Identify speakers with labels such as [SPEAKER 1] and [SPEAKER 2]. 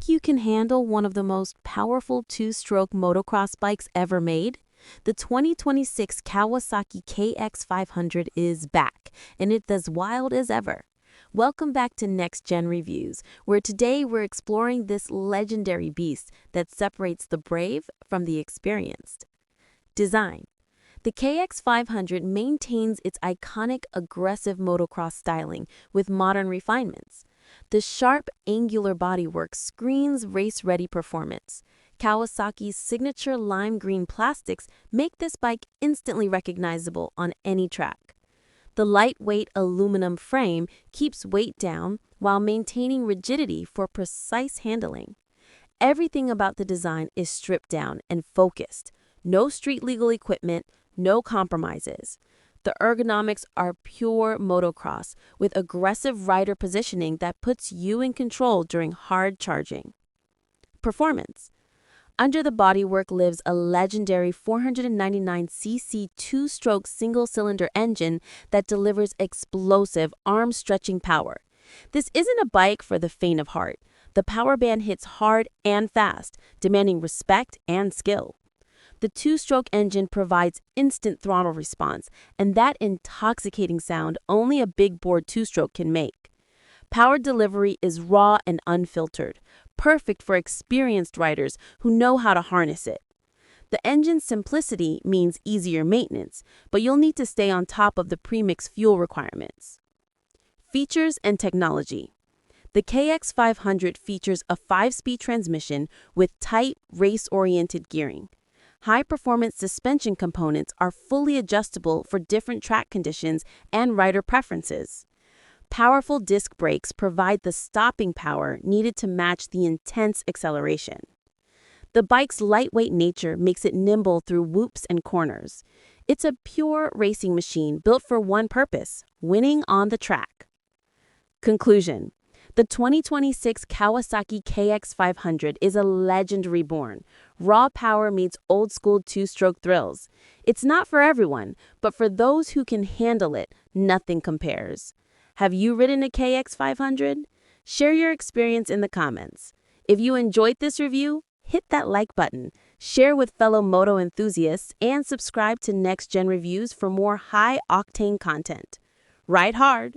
[SPEAKER 1] Think you can handle one of the most powerful two-stroke motocross bikes ever made? The 2026 Kawasaki KX500 is back, and it's as wild as ever. Welcome back to Next Gen Reviews, where today we're exploring this legendary beast that separates the brave from the experienced. Design. The KX500 maintains its iconic aggressive motocross styling with modern refinements. The sharp, angular bodywork screams race-ready performance. Kawasaki's signature lime green plastics make this bike instantly recognizable on any track. The lightweight aluminum frame keeps weight down while maintaining rigidity for precise handling. Everything about the design is stripped down and focused. No street-legal equipment, no compromises. The ergonomics are pure motocross, with aggressive rider positioning that puts you in control during hard charging. Performance. Under the bodywork lives a legendary 499cc two-stroke single-cylinder engine that delivers explosive, arm-stretching power. This isn't a bike for the faint of heart. The powerband hits hard and fast, demanding respect and skill. The two-stroke engine provides instant throttle response, and that intoxicating sound only a big-bore two-stroke can make. Power delivery is raw and unfiltered, perfect for experienced riders who know how to harness it. The engine's simplicity means easier maintenance, but you'll need to stay on top of the premix fuel requirements. Features and technology. The KX500 features a 5-speed transmission with tight, race-oriented gearing. High-performance suspension components are fully adjustable for different track conditions and rider preferences. Powerful disc brakes provide the stopping power needed to match the intense acceleration. The bike's lightweight nature makes it nimble through whoops and corners. It's a pure racing machine built for one purpose: winning on the track. Conclusion. The 2026 Kawasaki KX500 is a legend reborn. Raw power meets old-school two-stroke thrills. It's not for everyone, but for those who can handle it, nothing compares. Have you ridden a KX500? Share your experience in the comments. If you enjoyed this review, hit that like button, share with fellow moto enthusiasts, and subscribe to Next Gen Reviews for more high-octane content. Ride hard!